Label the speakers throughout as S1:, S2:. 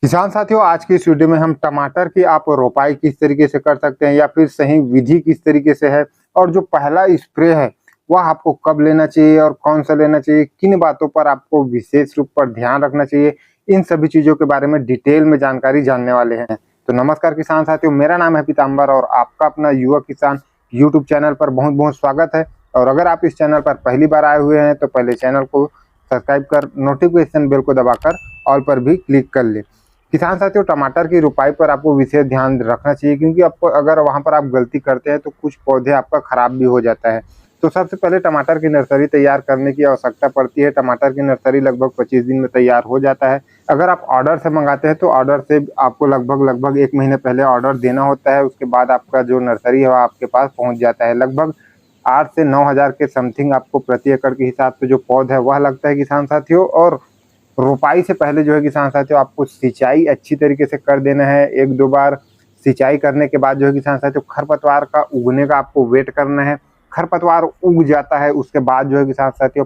S1: किसान साथियों, आज की इस वीडियो में हम टमाटर की आप रोपाई किस तरीके से कर सकते हैं या फिर सही विधि किस तरीके से है और जो पहला स्प्रे है वह आपको कब लेना चाहिए और कौन सा लेना चाहिए, किन बातों पर आपको विशेष रूप पर ध्यान रखना चाहिए, इन सभी चीज़ों के बारे में डिटेल में जानकारी जानने वाले हैं। तो नमस्कार किसान साथियों, मेरा नाम है पीताम्बर और आपका अपना युवा किसान यूट्यूब चैनल पर बहुत बहुत स्वागत है। और अगर आप इस चैनल पर पहली बार आए हुए हैं तो पहले चैनल को सब्सक्राइब कर नोटिफिकेशन बेल को दबाकर ऑल पर भी क्लिक कर ले। किसान साथियों, टमाटर की रोपाई पर आपको विशेष ध्यान रखना चाहिए क्योंकि आपको अगर वहां पर आप गलती करते हैं तो कुछ पौधे आपका खराब भी हो जाता है। तो सबसे पहले टमाटर की नर्सरी तैयार करने की आवश्यकता पड़ती है। टमाटर की नर्सरी लगभग 25 दिन में तैयार हो जाता है। अगर आप ऑर्डर से मंगाते हैं तो ऑर्डर से आपको लगभग 1 महीने पहले ऑर्डर देना होता है। उसके बाद आपका जो नर्सरी है वह आपके पास पहुंच जाता है। लगभग 8 से 9 हज़ार के समथिंग आपको प्रति एकड़ के हिसाब से जो पौध है वह लगता है किसान साथियों। और रोपाई से पहले जो है किसान साथियों आपको सिंचाई अच्छी तरीके से कर देना है। 1-2 बार सिंचाई करने के बाद जो है किसान साथियों खरपतवार का उगने का आपको वेट करना है। खरपतवार उग जाता है उसके बाद जो है किसान साथियों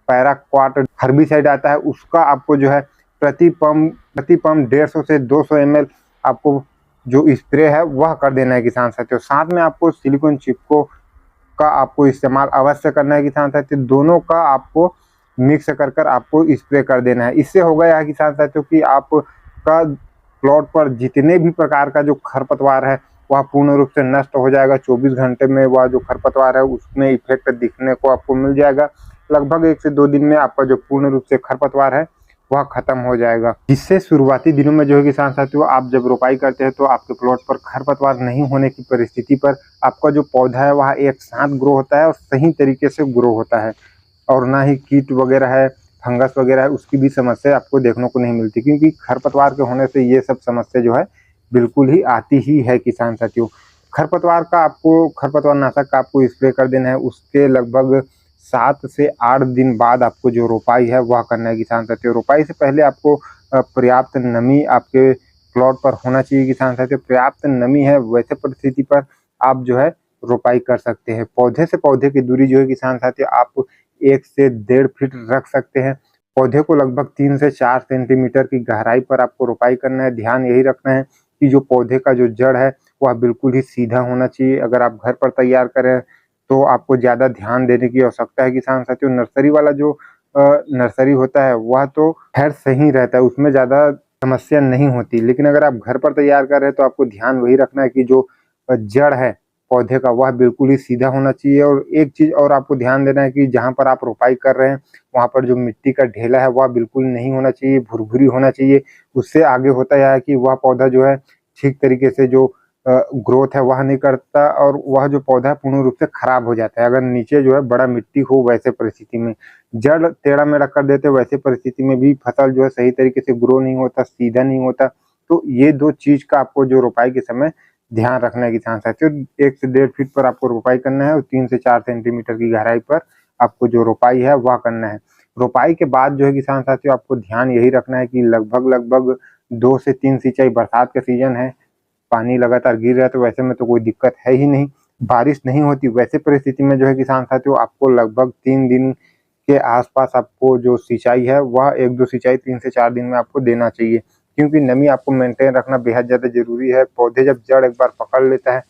S1: पैराक्वाट हर्बिसाइड आता है, उसका आपको जो है प्रति पंप 150 से 200 ml आपको जो स्प्रे है वह कर देना है किसान साथियों। साथ में आपको सिलिकॉन चिपको का आपको इस्तेमाल अवश्य करना है किसान साथियों। दोनों का आपको मिक्स कर आपको स्प्रे कर देना है। इससे होगा यह किसान साथियों कि आपका प्लॉट पर जितने भी प्रकार का जो खरपतवार है वह पूर्ण रूप से नष्ट हो जाएगा। 24 घंटे में वह जो खरपतवार है उसमें इफेक्ट दिखने को आपको मिल जाएगा। लगभग 1 से 2 दिन में आपका जो पूर्ण रूप से खरपतवार है वह खत्म हो जाएगा। इससे शुरुआती दिनों में जो है किसान साथियों आप जब रोपाई करते हैं तो आपके प्लॉट पर खरपतवार नहीं होने की परिस्थिति पर आपका जो पौधा है वह एक साथ ग्रो होता है और सही तरीके से ग्रो होता है। और ना ही कीट वगैरह है, फंगस वगैरह है, उसकी भी समस्या आपको देखने को नहीं मिलती क्योंकि खरपतवार के होने से ये सब समस्या जो है बिल्कुल ही आती ही है किसान साथियों। खरपतवार नाशक का आपको स्प्रे कर देना है। उसके लगभग 7 से 8 दिन बाद आपको जो रोपाई है वह करना है किसान साथियों। रोपाई से पहले आपको पर्याप्त नमी आपके प्लॉट पर होना चाहिए किसान साथियों। पर्याप्त नमी है वैसे परिस्थिति पर आप जो है रोपाई कर सकते हैं। पौधे से पौधे की दूरी जो है किसान साथियों आप 1 से 1.5 फीट रख सकते हैं। पौधे को लगभग 3 से 4 सेंटीमीटर की गहराई पर आपको रोपाई करना है। ध्यान यही रखना है कि जो पौधे का जो जड़ है वह बिल्कुल ही सीधा होना चाहिए। अगर आप घर पर तैयार करें तो आपको ज़्यादा ध्यान देने की आवश्यकता है किसान साथियों। नर्सरी वाला जो नर्सरी होता है वह तो खैर सही रहता है, उसमें ज़्यादा समस्या नहीं होती। लेकिन अगर आप घर पर तैयार कर रहे हैं तो आपको ध्यान वही रखना है कि जो जड़ है पौधे का वह बिल्कुल ही सीधा होना चाहिए। और एक चीज़ और आपको ध्यान देना है कि जहाँ पर आप रोपाई कर रहे हैं वहाँ पर जो मिट्टी का ढेला है वह बिल्कुल नहीं होना चाहिए, भुरभुरी होना चाहिए। उससे आगे होता यह है कि वह पौधा जो है ठीक तरीके से जो ग्रोथ है वह नहीं करता और वह जो पौधा है पूर्ण रूप से खराब हो जाता है। अगर नीचे जो है बड़ा मिट्टी हो वैसे परिस्थिति में, जड़ टेढ़ा मेढ़ा कर देते वैसे परिस्थिति में भी फसल जो है सही तरीके से ग्रो नहीं होता, सीधा नहीं होता। तो ये 2 चीज़ का आपको जो रोपाई के समय ध्यान रखना है किसान साथियों। 1 से 1.5 फीट पर आपको रोपाई करना है और 3 से 4 सेंटीमीटर की गहराई पर आपको जो रोपाई है वह करना है। रोपाई के बाद जो है किसान साथियों आपको ध्यान यही रखना है कि लगभग 2 से 3 सिंचाई, बरसात का सीजन है, पानी लगातार गिर रहा है तो वैसे में तो कोई दिक्कत है ही नहीं। बारिश नहीं होती वैसे परिस्थिति में जो है किसान साथियों आपको लगभग 3 दिन के आसपास आपको जो सिंचाई है वह 1-2 सिंचाई 3 से 4 दिन में आपको देना चाहिए क्योंकि नमी आपको मेंटेन रखना बेहद ज़्यादा ज़रूरी है। पौधे जब जड़ एक बार पकड़ लेता है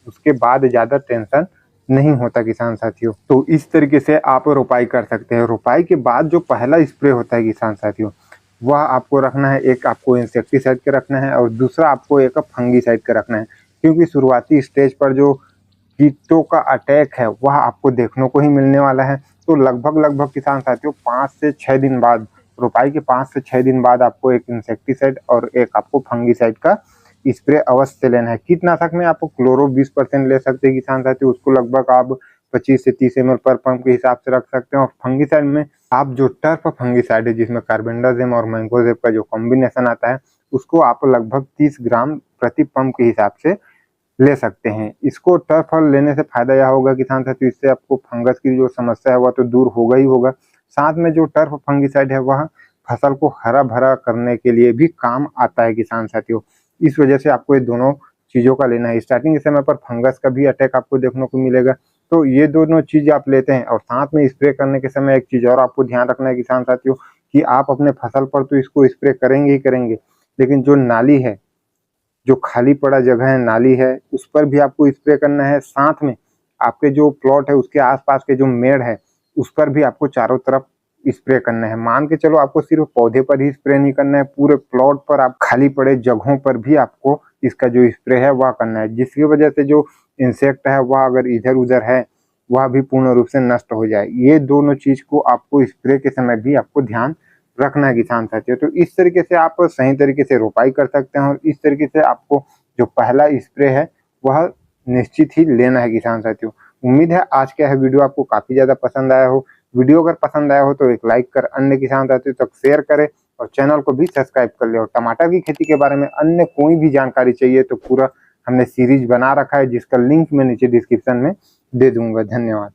S1: उसके बाद ज़्यादा टेंशन नहीं होता किसान साथियों। तो इस तरीके से आप रोपाई कर सकते हैं। रोपाई के बाद जो पहला स्प्रे होता है किसान साथियों वह आपको रखना है, एक आपको इंसेक्टिसाइड का रखना है और दूसरा आपको एक फंगीसाइड का रखना है क्योंकि शुरुआती स्टेज पर जो कीटों का अटैक है वह आपको देखने को ही मिलने वाला है। तो लगभग किसान साथियों 5 से 6 दिन बाद, रोपाई के 5 से 6 दिन बाद आपको एक इंसेक्टिसाइड और एक आपको फंगीसाइड का स्प्रे अवश्य लेना है। कीटनाशक में आपको क्लोरो 20% ले सकते हैं किसान साथियों, उसको लगभग आप 25 से 30 ml पर पंप के हिसाब से रख सकते हैं। और फंगीसाइड में आप जो टर्फ फंगीसाइड है जिसमें कार्बेंडाजिम और मैंकोजेब का जो कॉम्बिनेशन आता है उसको आप लगभग 30 ग्राम प्रति पंप के हिसाब से ले सकते हैं। इसको टर्फ लेने से फायदा यह होगा किसान साथियों, इससे आपको फंगस की जो समस्या है वह तो दूर होगा ही होगा। साथ में जो टर्फ फंगीसाइड है वह फसल को हरा भरा करने के लिए भी काम आता है किसान साथियों। इस वजह से आपको ये दोनों चीज़ों का लेना है। स्टार्टिंग के समय पर फंगस का भी अटैक आपको देखने को मिलेगा, तो ये दोनों चीज़ आप लेते हैं। और साथ में स्प्रे करने के समय एक चीज़ और आपको ध्यान रखना है किसान साथियों कि आप अपने फसल पर तो इसको स्प्रे करेंगे ही करेंगे, लेकिन जो नाली है, जो खाली पड़ा जगह है, नाली है, उस पर भी आपको स्प्रे करना है। साथ में आपके जो प्लॉट है उसके आसपास के जो मेड़ है उस पर भी आपको चारों तरफ स्प्रे करना है। मान के चलो आपको सिर्फ पौधे पर ही स्प्रे नहीं करना है, पूरे प्लॉट पर, आप खाली पड़े जगहों पर भी आपको इसका जो स्प्रे है वह करना है, जिसकी वजह से जो इंसेक्ट है वह अगर इधर उधर है वह भी पूर्ण रूप से नष्ट हो जाए। ये दोनों चीज को आपको स्प्रे के समय भी आपको ध्यान रखना है किसान साथियों। तो इस तरीके से आप सही तरीके से रोपाई कर सकते हैं और इस तरीके से आपको जो पहला स्प्रे है वह निश्चित ही लेना है किसान साथियों। उम्मीद है आज का यह वीडियो आपको काफी ज्यादा पसंद आया हो। वीडियो अगर पसंद आया हो तो एक लाइक कर अन्य किसान साथियों तक शेयर करें और चैनल को भी सब्सक्राइब कर ले। और टमाटर की खेती के बारे में अन्य कोई भी जानकारी चाहिए तो पूरा हमने सीरीज बना रखा है, जिसका लिंक मैं नीचे डिस्क्रिप्शन में दे दूंगा। धन्यवाद।